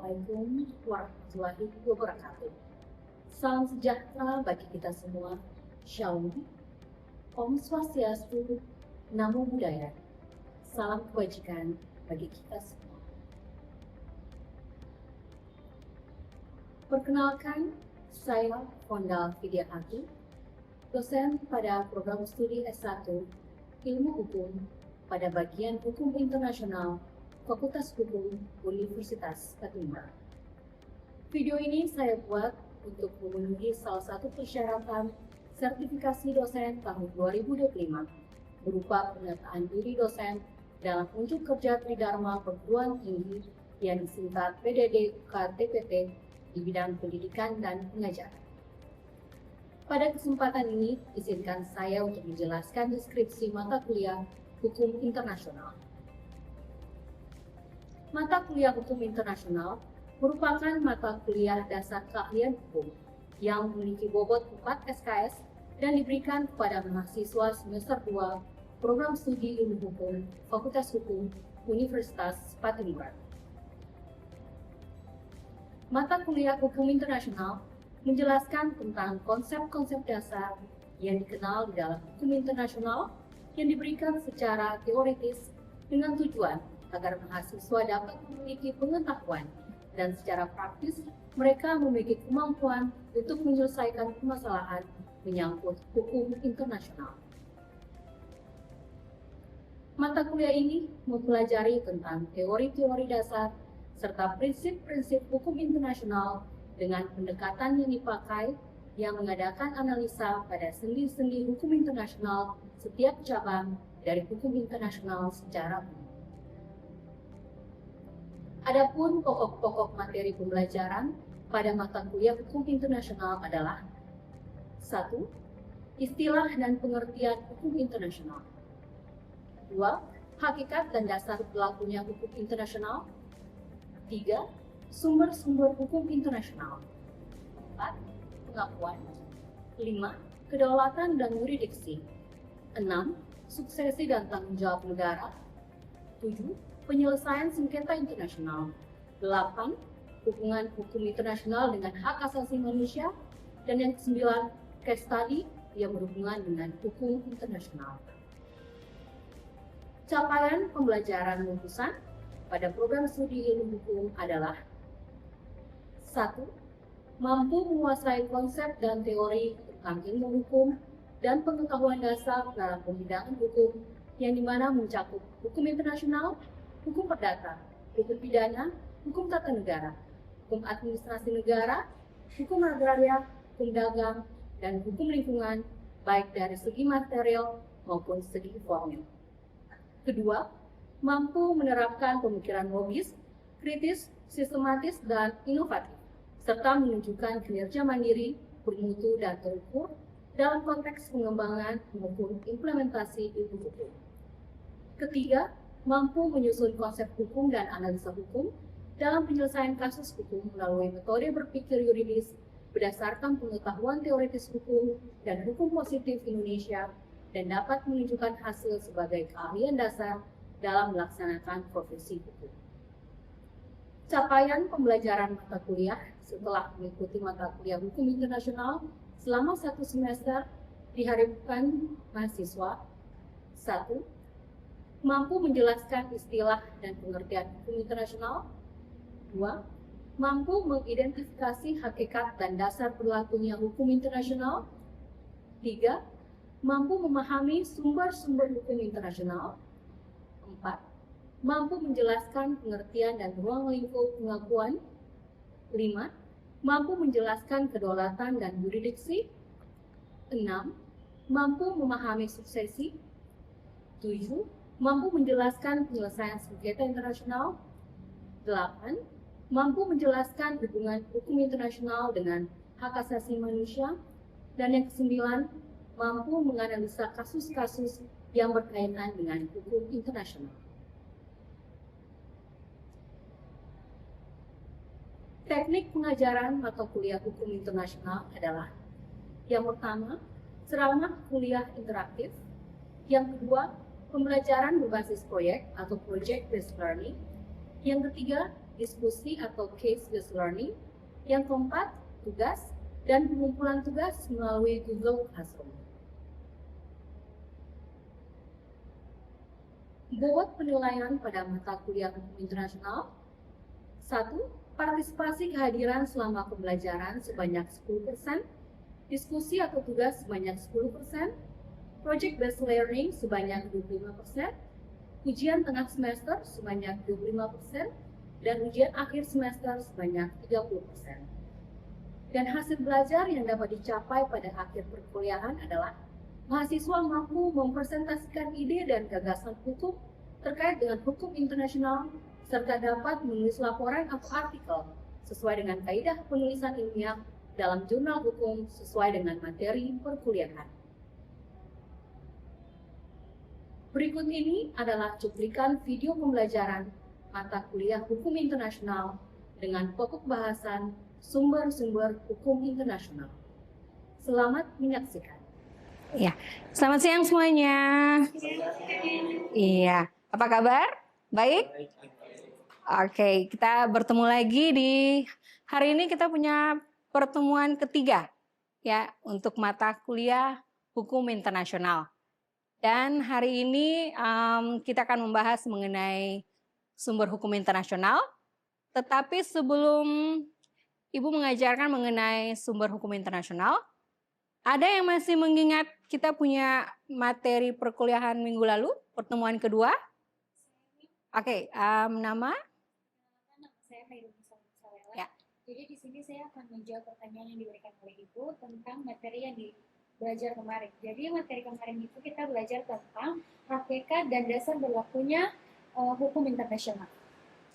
Assalamualaikum warahmatullahi wabarakatuh. Salam sejahtera bagi kita semua. Shalom. Om Swastiastu. Namo Buddhaya. Salam kebajikan bagi kita semua. Perkenalkan, saya Fondal Vidyahati, dosen pada program studi S1 Ilmu Hukum pada bagian Hukum Internasional Fakultas Hukum Universitas Patimura. Video ini saya buat untuk memenuhi salah satu persyaratan sertifikasi dosen tahun 2025 berupa pernyataan diri dosen dalam unjuk kerja Tridharma Perguruan Tinggi yang disingkat PDD UKT-PT di bidang pendidikan dan pengajaran. Pada kesempatan ini, izinkan saya untuk menjelaskan deskripsi mata kuliah Hukum Internasional. Mata kuliah Hukum Internasional merupakan mata kuliah dasar keahlian hukum yang memiliki bobot 4 SKS dan diberikan kepada mahasiswa semester 2 Program Studi Ilmu Hukum Fakultas Hukum Universitas Patimura. Mata kuliah Hukum Internasional menjelaskan tentang konsep-konsep dasar yang dikenal di dalam hukum internasional yang diberikan secara teoritis dengan tujuan agar mahasiswa dapat memiliki pengetahuan dan secara praktis mereka memiliki kemampuan untuk menyelesaikan permasalahan menyangkut hukum internasional. Mata kuliah ini mempelajari tentang teori-teori dasar serta prinsip-prinsip hukum internasional dengan pendekatan yang dipakai yang mengadakan analisa pada sendi-sendi hukum internasional setiap cabang dari hukum internasional secara umum. Adapun pokok-pokok materi pembelajaran pada mata kuliah Hukum Internasional adalah 1. Istilah dan pengertian hukum internasional. 2. Hakikat dan dasar berlakunya hukum internasional. 3. Sumber-sumber hukum internasional. 4. Pengakuan. 5. Kedaulatan dan yurisdiksi. 6. Suksesi dan tanggung jawab negara. 7. Penyelesaian sengketa internasional. 8. Hubungan hukum internasional dengan hak asasi manusia. Dan yang ke-9, case study yang berhubungan dengan hukum internasional. Capaian pembelajaran lulusan pada program studi ilmu hukum adalah 1. Mampu menguasai konsep dan teori tentang ilmu hukum dan pengetahuan dasar dalam pembidangan hukum yang dimana mencakup hukum internasional, hukum perdata, hukum pidana, hukum tata negara, hukum administrasi negara, hukum agraria, hukum dagang, dan hukum lingkungan, baik dari segi material maupun segi formil. Kedua, mampu menerapkan pemikiran logis, kritis, sistematis, dan inovatif, serta menunjukkan kinerja mandiri, bermutu, dan terukur dalam konteks pengembangan maupun implementasi ilmu hukum. Ketiga, mampu menyusun konsep hukum dan analisa hukum dalam penyelesaian kasus hukum melalui metode berpikir yuridis berdasarkan pengetahuan teoritis hukum dan hukum positif Indonesia dan dapat menunjukkan hasil sebagai keahlian dasar dalam melaksanakan profesi hukum. Capaian pembelajaran mata kuliah setelah mengikuti mata kuliah hukum internasional selama 1 semester diharapkan mahasiswa 1. Mampu menjelaskan istilah dan pengertian hukum internasional. 2. Mampu mengidentifikasi hakikat dan dasar berlakunya hukum internasional. 3. Mampu memahami sumber-sumber hukum internasional. 4. Mampu menjelaskan pengertian dan ruang lingkup pengakuan. 5. Mampu menjelaskan kedaulatan dan yurisdiksi. 6. Mampu memahami suksesi. 7. Mampu menjelaskan penyelesaian sengketa internasional. 8. Mampu menjelaskan hubungan hukum internasional dengan hak asasi manusia. Dan yang ke-9, mampu menganalisa kasus-kasus yang berkaitan dengan hukum internasional. Teknik pengajaran mata kuliah hukum internasional adalah: yang pertama, ceramah kuliah interaktif. Yang kedua, pembelajaran berbasis proyek atau project based learning. Yang ketiga, diskusi atau case-based learning. Yang keempat, tugas dan pengumpulan tugas melalui Google Classroom. Bobot penilaian pada mata kuliah hukum internasional. 1. Partisipasi kehadiran selama pembelajaran sebanyak 10%, diskusi atau tugas sebanyak 10%, project based learning sebanyak 25%, ujian tengah semester sebanyak 25%, dan ujian akhir semester sebanyak 30%. Dan hasil belajar yang dapat dicapai pada akhir perkuliahan adalah mahasiswa mampu mempresentasikan ide dan gagasan hukum terkait dengan hukum internasional, serta dapat menulis laporan atau artikel sesuai dengan kaidah penulisan ilmiah dalam jurnal hukum sesuai dengan materi perkuliahan. Berikut ini adalah cuplikan video pembelajaran mata kuliah hukum internasional dengan pokok bahasan sumber-sumber hukum internasional. Selamat menyaksikan. Ya, selamat siang semuanya. Iya, apa kabar? Baik? Oke, kita bertemu lagi di hari ini kita punya pertemuan ketiga ya untuk mata kuliah hukum internasional. Dan hari ini kita akan membahas mengenai sumber hukum internasional. Tetapi sebelum Ibu mengajarkan mengenai sumber hukum internasional, ada yang masih mengingat kita punya materi perkuliahan minggu lalu, pertemuan kedua? Oke, nama? Saya Khairul Salela. Ya. Jadi di sini saya akan menjawab pertanyaan yang diberikan oleh Ibu tentang materi yang belajar kemarin. Jadi materi kemarin itu kita belajar tentang hakikat dan dasar berlakunya hukum internasional.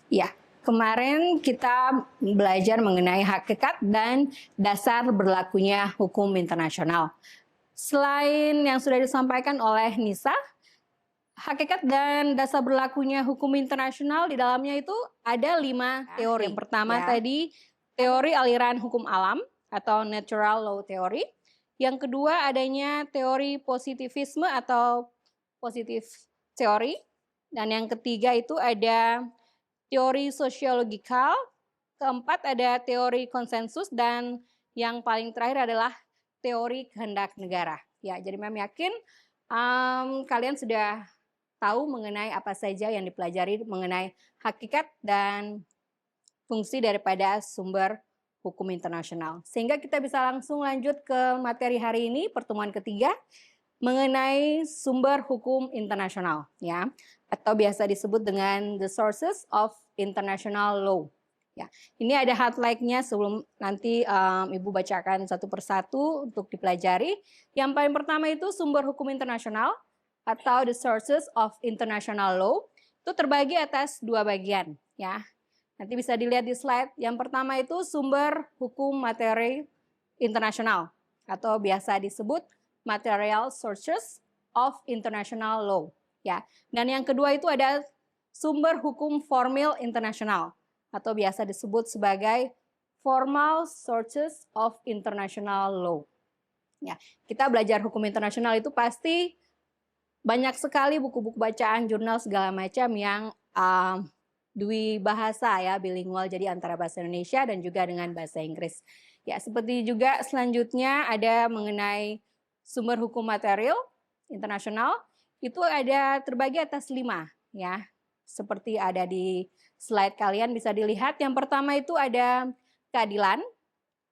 Ya. Kemarin kita belajar mengenai hakikat dan dasar berlakunya hukum internasional. Selain yang sudah disampaikan oleh Nisa, hakikat dan dasar berlakunya hukum internasional di dalamnya itu ada 5 teori. Yang pertama tadi teori aliran hukum alam atau natural law theory. Yang kedua adanya teori positivisme atau positive theory. Dan yang ketiga itu ada teori sosiologikal, keempat ada teori konsensus, dan yang paling terakhir adalah teori kehendak negara. Ya, jadi Ma'am yakin kalian sudah tahu mengenai apa saja yang dipelajari mengenai hakikat dan fungsi daripada sumber hukum internasional. Sehingga kita bisa langsung lanjut ke materi hari ini, pertemuan ketiga, mengenai sumber hukum internasional, ya, atau biasa disebut dengan the sources of international law. Ya, ini ada highlight-nya sebelum nanti Ibu bacakan satu persatu untuk dipelajari. Yang paling pertama itu sumber hukum internasional atau the sources of international law itu terbagi atas 2 bagian, ya. Nanti bisa dilihat di slide. Yang pertama itu sumber hukum materi internasional atau biasa disebut material sources of international law, ya. Dan yang kedua itu ada sumber hukum formil internasional atau biasa disebut sebagai formal sources of international law. Ya, kita belajar hukum internasional itu pasti banyak sekali buku-buku bacaan, jurnal segala macam yang dui bahasa ya, bilingual, jadi antara bahasa Indonesia dan juga dengan bahasa Inggris. Ya, seperti juga selanjutnya ada mengenai sumber hukum material internasional, itu ada terbagi atas 5 ya. Seperti ada di slide kalian bisa dilihat. Yang pertama itu ada keadilan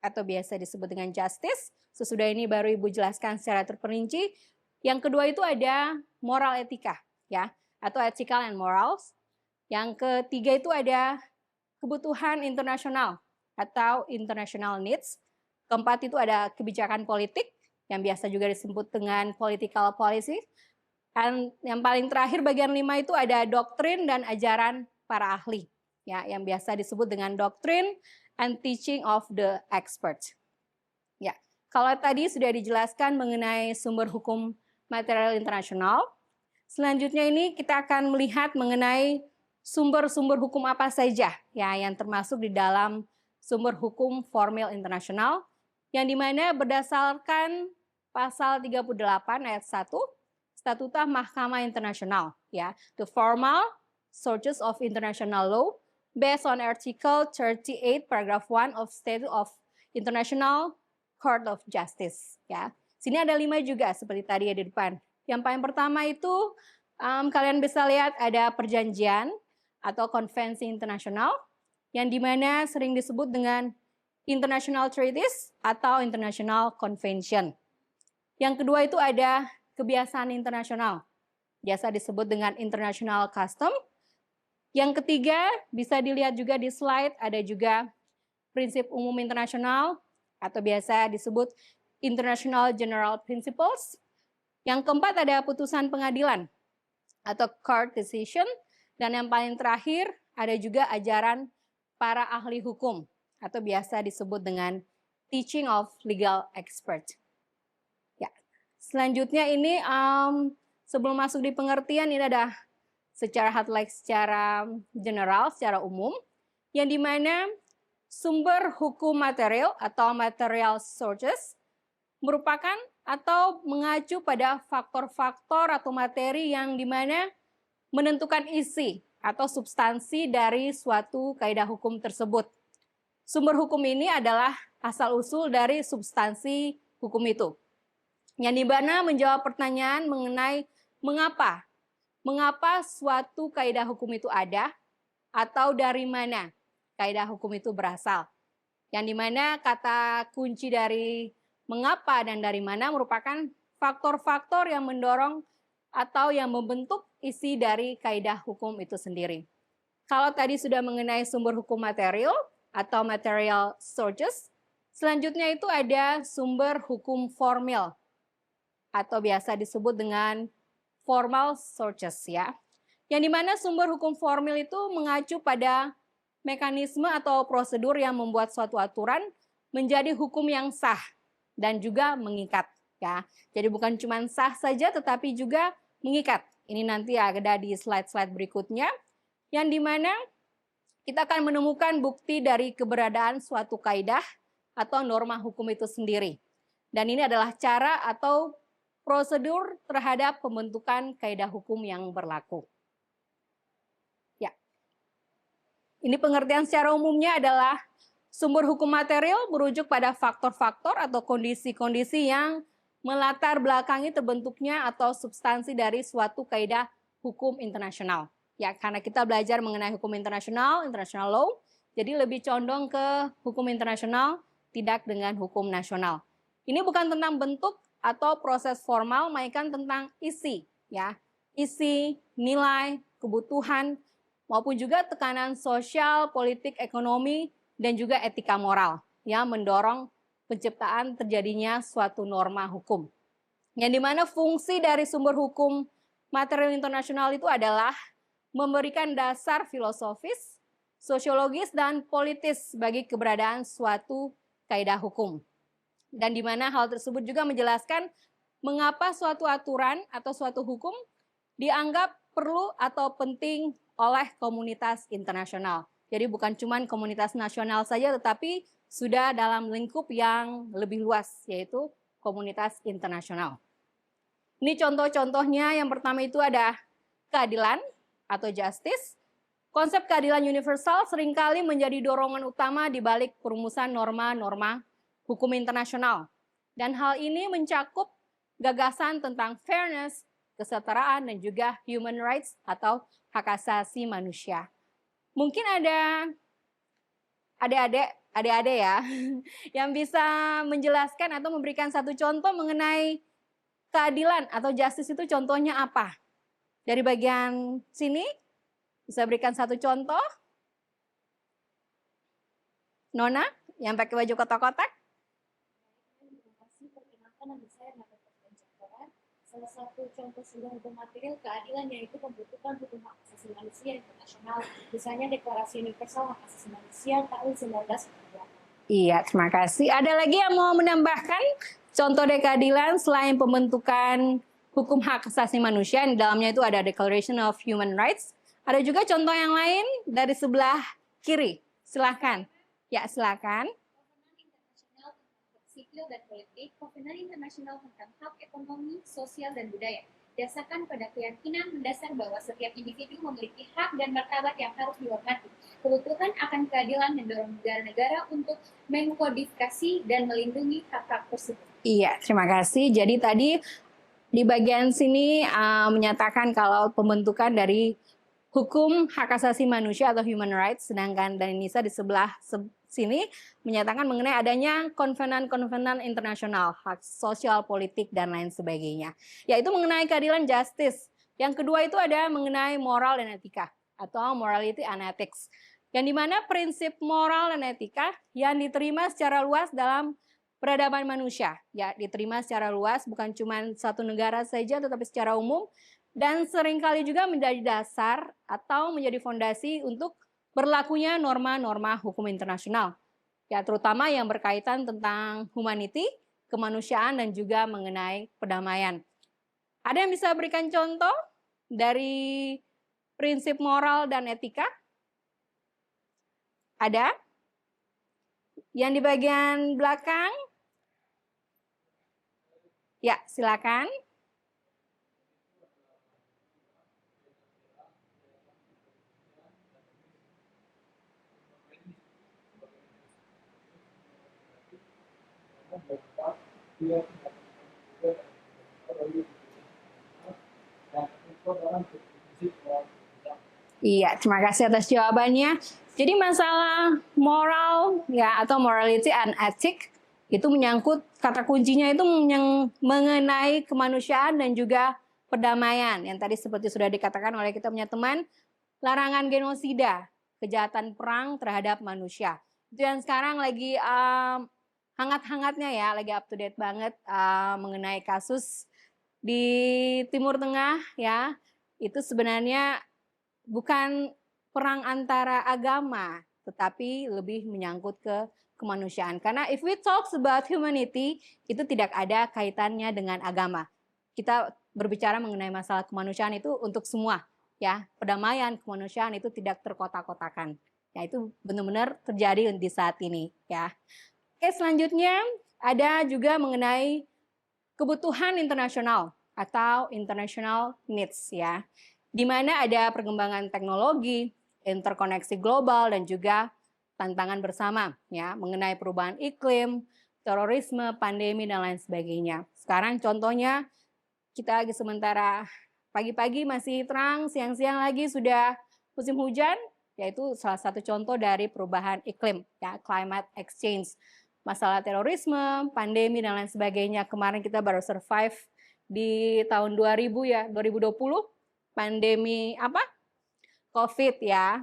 atau biasa disebut dengan justice. Sesudah ini baru Ibu jelaskan secara terperinci. Yang kedua itu ada moral etika ya, atau ethical and morals. Yang ketiga itu ada kebutuhan internasional atau international needs. Keempat itu ada kebijakan politik yang biasa juga disebut dengan political policy. Dan yang paling terakhir bagian 5 itu ada doktrin dan ajaran para ahli ya, yang biasa disebut dengan doctrine and teaching of the experts. Ya, kalau tadi sudah dijelaskan mengenai sumber hukum material internasional, selanjutnya ini kita akan melihat mengenai sumber-sumber hukum apa saja ya yang termasuk di dalam sumber hukum formil internasional, yang dimana berdasarkan pasal 38 ayat 1 Statuta Mahkamah Internasional ya, the formal sources of international law based on Article 38 Paragraph 1 of Statute of International Court of Justice. Ya, sini ada 5 juga seperti tadi ya di depan. Yang paling pertama itu kalian bisa lihat ada perjanjian atau konvensi internasional yang dimana sering disebut dengan International Treaties atau International Convention. Yang kedua itu ada kebiasaan internasional, biasa disebut dengan International Custom. Yang ketiga bisa dilihat juga di slide, ada juga prinsip umum internasional atau biasa disebut International General Principles. Yang keempat ada putusan pengadilan atau court decision. Dan yang paling terakhir ada juga ajaran para ahli hukum atau biasa disebut dengan teaching of legal expert. Ya. Selanjutnya ini sebelum masuk di pengertian ini ada secara highlight secara general, secara umum, yang dimana sumber hukum material atau material sources merupakan atau mengacu pada faktor-faktor atau materi yang dimana menentukan isi atau substansi dari suatu kaidah hukum tersebut. Sumber hukum ini adalah asal-usul dari substansi hukum itu. Yang dimana menjawab pertanyaan mengenai mengapa suatu kaidah hukum itu ada atau dari mana kaidah hukum itu berasal. Yang dimana kata kunci dari mengapa dan dari mana merupakan faktor-faktor yang mendorong atau yang membentuk isi dari kaidah hukum itu sendiri. Kalau tadi sudah mengenai sumber hukum material atau material sources, selanjutnya itu ada sumber hukum formil atau biasa disebut dengan formal sources ya. Yang dimana sumber hukum formil itu mengacu pada mekanisme atau prosedur yang membuat suatu aturan menjadi hukum yang sah dan juga mengikat ya. Jadi bukan cuma sah saja tetapi juga mengikat. Ini nanti ada di slide-slide berikutnya, yang dimana kita akan menemukan bukti dari keberadaan suatu kaidah atau norma hukum itu sendiri. Dan ini adalah cara atau prosedur terhadap pembentukan kaidah hukum yang berlaku. Ya. Ini pengertian secara umumnya adalah sumber hukum material merujuk pada faktor-faktor atau kondisi-kondisi yang melatar belakangi terbentuknya atau substansi dari suatu kaidah hukum internasional. Ya, karena kita belajar mengenai hukum internasional, international law, jadi lebih condong ke hukum internasional, tidak dengan hukum nasional. Ini bukan tentang bentuk atau proses formal, melainkan tentang isi, ya, isi, nilai, kebutuhan, maupun juga tekanan sosial, politik, ekonomi, dan juga etika moral, yang mendorong penciptaan terjadinya suatu norma hukum. Yang dimana fungsi dari sumber hukum material internasional itu adalah memberikan dasar filosofis, sosiologis, dan politis bagi keberadaan suatu kaidah hukum. Dan dimana hal tersebut juga menjelaskan mengapa suatu aturan atau suatu hukum dianggap perlu atau penting oleh komunitas internasional. Jadi bukan cuma komunitas nasional saja, tetapi sudah dalam lingkup yang lebih luas, yaitu komunitas internasional. Ini contoh-contohnya, yang pertama itu ada keadilan atau justice. Konsep keadilan universal seringkali menjadi dorongan utama di balik perumusan norma-norma hukum internasional. Dan hal ini mencakup gagasan tentang fairness, kesetaraan, dan juga human rights atau hak asasi manusia. Mungkin ada adik-adik ya yang bisa menjelaskan atau memberikan satu contoh mengenai keadilan atau justice itu contohnya apa? Dari bagian sini bisa berikan satu contoh. Nona yang pakai baju kotak-kotak. Terima kasih, perkenalkan nama saya Nata Pertanjakan. Salah satu contoh sumber hukum material keadilan yaitu pembentukan hukum hak asasi manusia internasional, misalnya Deklarasi Universal Hak Asasi Manusia tahun 1948. Iya, terima kasih. Ada lagi yang mau menambahkan contoh keadilan selain pembentukan hukum hak asasi manusia, di dalamnya itu ada Declaration of Human Rights. Ada juga contoh yang lain dari sebelah kiri. Silakan. Ya, silakan. Kovenan Internasional tentang Sipil dan Politik, Kovenan Internasional tentang Hak Ekonomi, Sosial, dan Budaya. didasarkan pada keyakinan mendasar bahwa setiap individu memiliki hak dan martabat yang harus dihormati. Kebutuhan akan keadilan mendorong negara-negara untuk mengkodifikasi dan melindungi hak-hak tersebut. Iya, terima kasih. Jadi tadi di bagian sini menyatakan kalau pembentukan dari hukum hak asasi manusia atau human rights, sedangkan dari Nisa di sebelah sini menyatakan mengenai adanya konvenan-konvenan internasional, hak sosial, politik, dan lain sebagainya. Yaitu mengenai keadilan justice. Yang kedua itu ada mengenai moral dan etika atau morality and ethics. Yang dimana prinsip moral dan etika yang diterima secara luas dalam peradaban manusia. Ya, diterima secara luas bukan cuma satu negara saja tetapi secara umum. Dan seringkali juga menjadi dasar atau menjadi fondasi untuk berlakunya norma-norma hukum internasional. Ya, terutama yang berkaitan tentang humanity, kemanusiaan, dan juga mengenai perdamaian. Ada yang bisa berikan contoh dari prinsip moral dan etika? Ada? Yang di bagian belakang? Ya, silakan. Iya, terima kasih atas jawabannya. Jadi masalah moral ya atau morality and ethics itu menyangkut kata kuncinya itu yang mengenai kemanusiaan dan juga perdamaian yang tadi seperti sudah dikatakan oleh kita punya teman, larangan genosida, kejahatan perang terhadap manusia. Itu yang sekarang lagi hangat-hangatnya ya, lagi up to date banget mengenai kasus di Timur Tengah ya. Itu sebenarnya bukan perang antara agama, tetapi lebih menyangkut ke kemanusiaan. Karena if we talk about humanity, itu tidak ada kaitannya dengan agama. Kita berbicara mengenai masalah kemanusiaan itu untuk semua, ya. Perdamaian, kemanusiaan itu tidak terkotak-kotakan. Ya, itu benar-benar terjadi di saat ini, ya. Oke, selanjutnya ada juga mengenai kebutuhan internasional atau international needs, ya. Di mana ada perkembangan teknologi, interkoneksi global, dan juga tantangan bersama ya mengenai perubahan iklim, terorisme, pandemi, dan lain sebagainya. Sekarang contohnya kita lagi sementara pagi-pagi masih terang, siang-siang lagi sudah musim hujan, yaitu salah satu contoh dari perubahan iklim, ya, climate exchange. Masalah terorisme, pandemi, dan lain sebagainya. Kemarin kita baru survive di tahun 2000 ya, 2020. Pandemi COVID ya,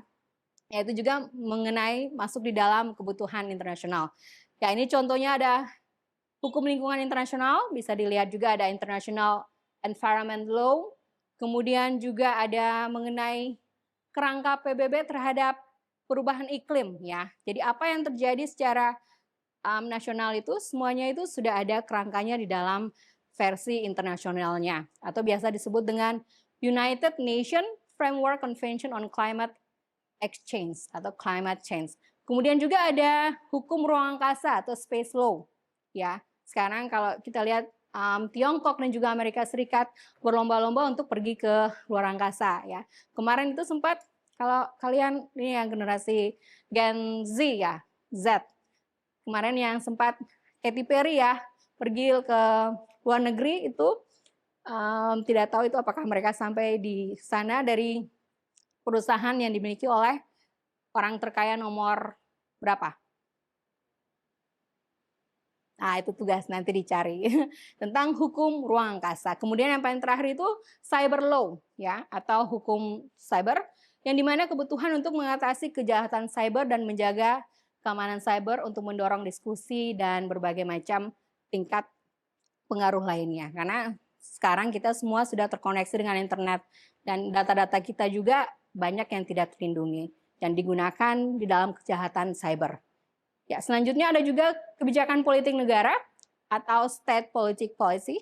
yaitu juga mengenai masuk di dalam kebutuhan internasional. Ya, ini contohnya ada hukum lingkungan internasional, bisa dilihat juga ada International Environment Law, kemudian juga ada mengenai kerangka PBB terhadap perubahan iklim ya. Jadi apa yang terjadi secara nasional itu semuanya itu sudah ada kerangkanya di dalam versi internasionalnya atau biasa disebut dengan United Nations Framework Convention on Climate Exchange atau Climate Change. Kemudian juga ada hukum ruang angkasa atau Space Law. Ya, sekarang kalau kita lihat Tiongkok dan juga Amerika Serikat berlomba-lomba untuk pergi ke luar angkasa. Ya, kemarin itu sempat kalau kalian ini yang generasi Gen Z ya, Z. Kemarin yang sempat Katy Perry ya pergi ke luar negeri itu. Tidak tahu itu apakah mereka sampai di sana dari perusahaan yang dimiliki oleh orang terkaya nomor berapa? Nah, itu tugas nanti dicari tentang hukum ruang angkasa. Kemudian yang paling terakhir itu cyber law ya atau hukum cyber yang dimana kebutuhan untuk mengatasi kejahatan cyber dan menjaga keamanan cyber untuk mendorong diskusi dan berbagai macam tingkat pengaruh lainnya. Karena sekarang kita semua sudah terkoneksi dengan internet dan data-data kita juga banyak yang tidak terlindungi dan digunakan di dalam kejahatan cyber. Ya, selanjutnya ada juga kebijakan politik negara atau state policy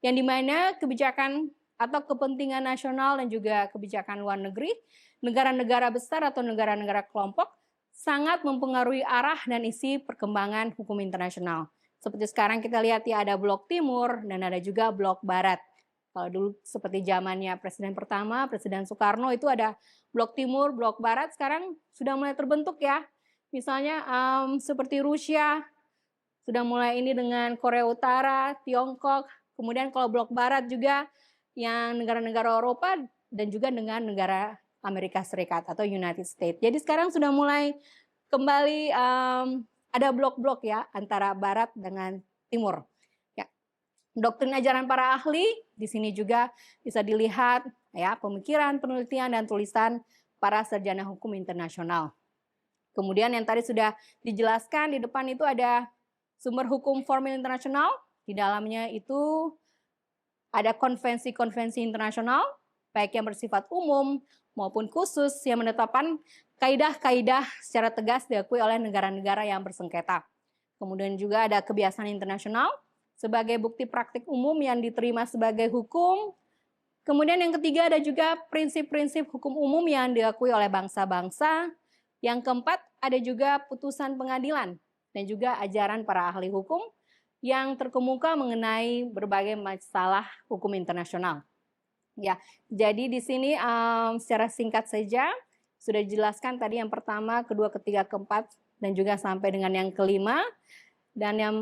yang dimana kebijakan atau kepentingan nasional dan juga kebijakan luar negeri, negara-negara besar atau negara-negara kelompok sangat mempengaruhi arah dan isi perkembangan hukum internasional. Seperti sekarang kita lihat ya ada blok timur dan ada juga blok barat. Kalau dulu seperti zamannya Presiden pertama, Presiden Soekarno itu ada blok timur, blok barat, sekarang sudah mulai terbentuk ya. Misalnya seperti Rusia, sudah mulai ini dengan Korea Utara, Tiongkok, kemudian kalau blok barat juga yang negara-negara Eropa dan juga dengan negara Amerika Serikat atau United States. Jadi sekarang sudah mulai kembali ada blok-blok ya antara barat dengan timur. Ya. Doktrin ajaran para ahli di sini juga bisa dilihat ya pemikiran, penelitian dan tulisan para sarjana hukum internasional. Kemudian yang tadi sudah dijelaskan di depan itu ada sumber hukum formil internasional, di dalamnya itu ada konvensi-konvensi internasional, baik yang bersifat umum maupun khusus yang menetapkan kaidah-kaidah secara tegas diakui oleh negara-negara yang bersengketa. Kemudian juga ada kebiasaan internasional sebagai bukti praktik umum yang diterima sebagai hukum. Kemudian yang ketiga ada juga prinsip-prinsip hukum umum yang diakui oleh bangsa-bangsa. Yang keempat ada juga putusan pengadilan dan juga ajaran para ahli hukum yang terkemuka mengenai berbagai masalah hukum internasional. Ya, jadi di sini secara singkat saja sudah dijelaskan tadi yang pertama, kedua, ketiga, keempat, dan juga sampai dengan yang kelima. Dan yang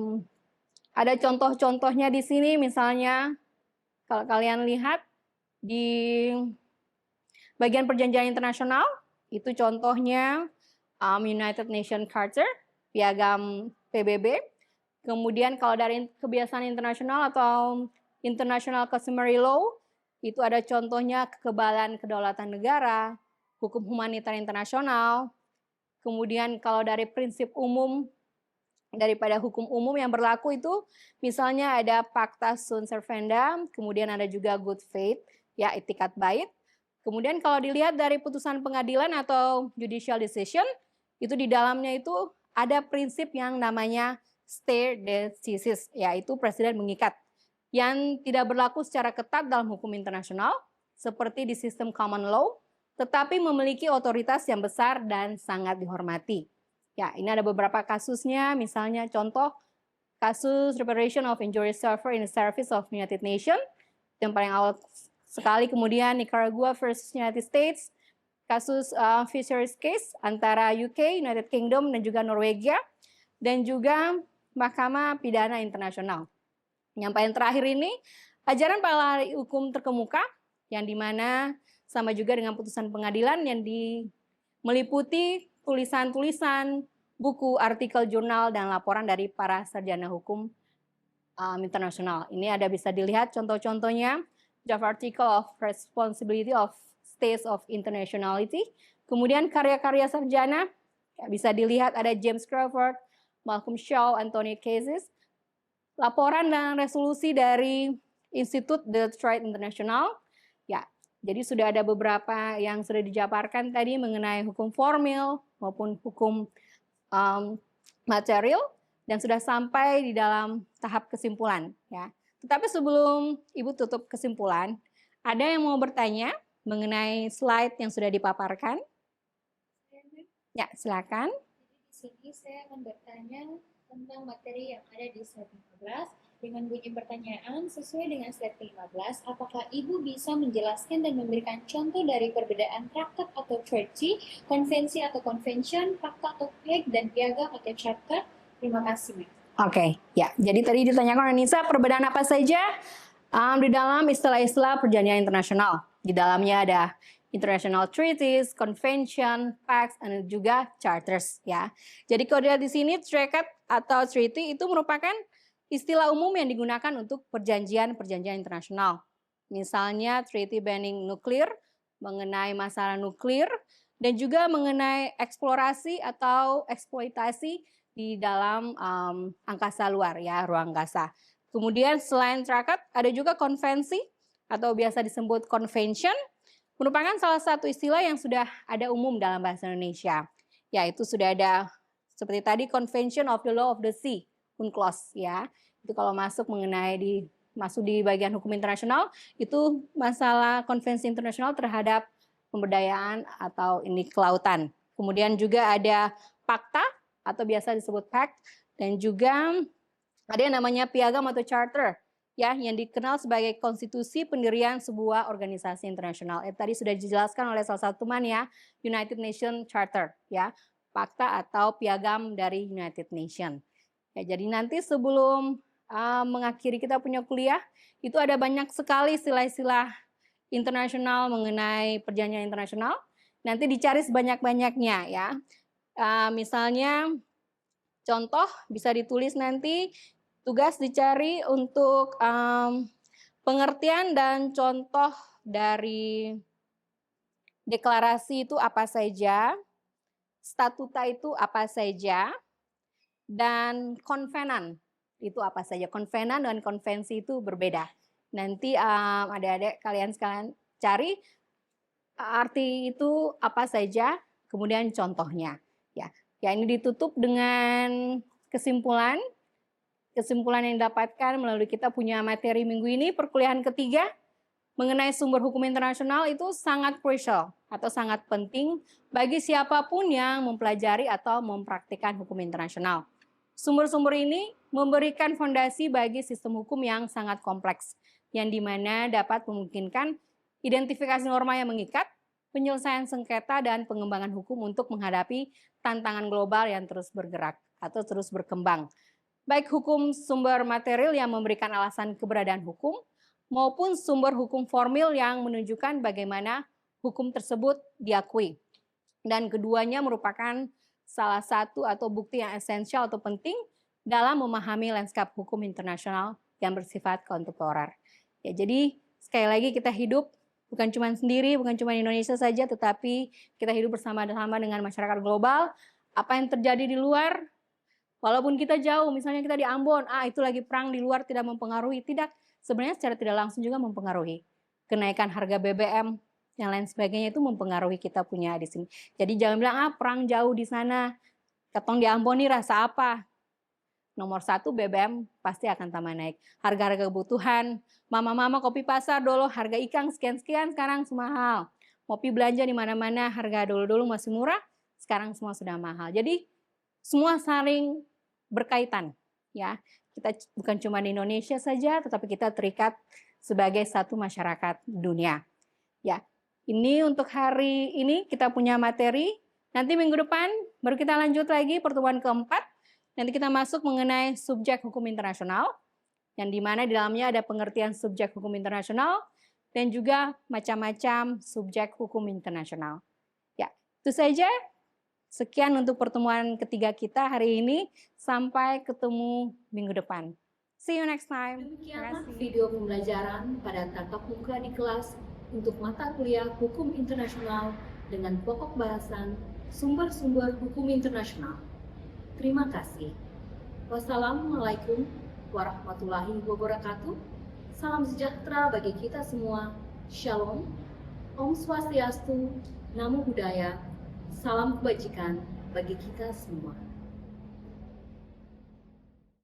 ada contoh-contohnya di sini, misalnya kalau kalian lihat di bagian perjanjian internasional, itu contohnya United Nations Charter, piagam PBB. Kemudian kalau dari kebiasaan internasional atau International Customary Law, itu ada contohnya kekebalan kedaulatan negara, hukum humanitar internasional. Kemudian kalau dari prinsip umum daripada hukum umum yang berlaku itu misalnya ada Pacta Sunt Servanda, kemudian ada juga good faith, ya itikat baik. Kemudian kalau dilihat dari putusan pengadilan atau judicial decision, itu di dalamnya itu ada prinsip yang namanya stare decisis, yaitu presiden mengikat yang tidak berlaku secara ketat dalam hukum internasional, seperti di sistem common law, tetapi memiliki otoritas yang besar dan sangat dihormati. Ya, ini ada beberapa kasusnya, misalnya contoh kasus reparation of injuries suffered in the service of United Nations, yang paling awal sekali, kemudian Nicaragua versus United States, kasus fisheries case antara UK, United Kingdom, dan juga Norwegia, dan juga Mahkamah Pidana Internasional. Yang paling terakhir ini, ajaran para ahli hukum terkemuka, yang dimana sama juga dengan putusan pengadilan yang meliputi tulisan-tulisan, buku, artikel, jurnal, dan laporan dari para sarjana hukum internasional. Ini ada bisa dilihat contoh-contohnya, draft article of responsibility of states of internationality, kemudian karya-karya sarjana, ya, bisa dilihat ada James Crawford, Malcolm Shaw, Anthony Cases, laporan dan resolusi dari Institut de Trade International. Ya, jadi sudah ada beberapa yang sudah dijabarkan tadi mengenai hukum formil maupun hukum material dan sudah sampai di dalam tahap kesimpulan. Ya, tetapi sebelum Ibu tutup kesimpulan, ada yang mau bertanya mengenai slide yang sudah dipaparkan? Ya, silakan. Di sini saya akan bertanya tentang materi yang ada di slide 15 dengan bunyi pertanyaan sesuai dengan slide 15. Apakah Ibu bisa menjelaskan dan memberikan contoh dari perbedaan traktat atau treaty, konvensi atau convention, fakta atau peg, dan piagam atau charter? Terima kasih, Mak. Oke, ya. Jadi tadi ditanyakan oleh Nisa, perbedaan apa saja di dalam istilah-istilah perjanjian internasional. Di dalamnya ada international treaties, convention, pacts, dan juga charters. Ya. Jadi kalau dilihat di sini, treaty atau treaty itu merupakan istilah umum yang digunakan untuk perjanjian-perjanjian internasional. Misalnya treaty banning nuklir, mengenai masalah nuklir, dan juga mengenai eksplorasi atau eksploitasi di dalam angkasa luar, ya, ruang angkasa. Kemudian selain treaty, ada juga konvensi atau biasa disebut convention, merupakan salah satu istilah yang sudah ada umum dalam bahasa Indonesia. Yaitu sudah ada seperti tadi Convention of the Law of the Sea, UNCLOS, ya. Itu kalau masuk di bagian hukum internasional, itu masalah konvensi internasional terhadap pemberdayaan atau ini kelautan. Kemudian juga ada PACTA atau biasa disebut pact, dan juga ada yang namanya piagam atau charter. ya yang dikenal sebagai konstitusi pendirian sebuah organisasi internasional. Tadi sudah dijelaskan oleh salah satu teman ya, United Nations Charter ya, fakta atau piagam dari United Nations. Ya, jadi nanti sebelum mengakhiri kita punya kuliah, itu ada banyak sekali istilah-istilah internasional mengenai perjanjian internasional. Nanti dicari sebanyak-banyaknya ya. Misalnya contoh bisa ditulis nanti, tugas dicari untuk pengertian dan contoh dari deklarasi itu apa saja, statuta itu apa saja, dan konvenan itu apa saja. Konvenan dan konvensi itu berbeda. Nanti adik-adik kalian sekalian cari arti itu apa saja, kemudian contohnya. Ya, ini ditutup dengan kesimpulan yang didapatkan melalui kita punya materi minggu ini, perkuliahan ketiga mengenai sumber hukum internasional itu sangat crucial atau sangat penting bagi siapapun yang mempelajari atau mempraktikkan hukum internasional. Sumber-sumber ini memberikan fondasi bagi sistem hukum yang sangat kompleks, yang dimana dapat memungkinkan identifikasi norma yang mengikat, penyelesaian sengketa, dan pengembangan hukum untuk menghadapi tantangan global yang terus bergerak atau terus berkembang. Baik hukum sumber material yang memberikan alasan keberadaan hukum, maupun sumber hukum formil yang menunjukkan bagaimana hukum tersebut diakui. Dan keduanya merupakan salah satu atau bukti yang esensial atau penting dalam memahami lanskap hukum internasional yang bersifat kontemporer. Ya, jadi sekali lagi kita hidup bukan cuma sendiri, bukan cuma Indonesia saja, tetapi kita hidup bersama-sama dengan masyarakat global. Apa yang terjadi di luar, walaupun kita jauh, misalnya kita di Ambon, itu lagi perang di luar tidak mempengaruhi. Tidak, sebenarnya secara tidak langsung juga mempengaruhi. Kenaikan harga BBM, yang lain sebagainya itu mempengaruhi kita punya di sini. Jadi jangan bilang, perang jauh di sana, ketong di Ambon nih rasa apa? Nomor satu, BBM pasti akan tambah naik. Harga-harga kebutuhan, mama-mama kopi pasar dulu harga ikan sekian-sekian, sekarang semahal. Kopi belanja di mana-mana harga dulu-dulu masih murah, sekarang semua sudah mahal. Jadi semua saling berkaitan ya. Kita bukan cuma di Indonesia saja, tetapi kita terikat sebagai satu masyarakat dunia. Ya. Ini untuk hari ini kita punya materi. Nanti minggu depan baru kita lanjut lagi pertemuan keempat. Nanti kita masuk mengenai subjek hukum internasional, yang dimana di dalamnya ada pengertian subjek hukum internasional dan juga macam-macam subjek hukum internasional. Ya, itu saja. Sekian untuk pertemuan ketiga kita hari ini. Sampai ketemu minggu depan. See you next time. Demikianlah video pembelajaran pada tatap muka di kelas untuk mata kuliah hukum internasional dengan pokok bahasan sumber-sumber hukum internasional. Terima kasih. Wassalamualaikum warahmatullahi wabarakatuh. Salam sejahtera bagi kita semua. Shalom. Om Swastiastu. Namo Buddhaya. Salam kebajikan bagi kita semua.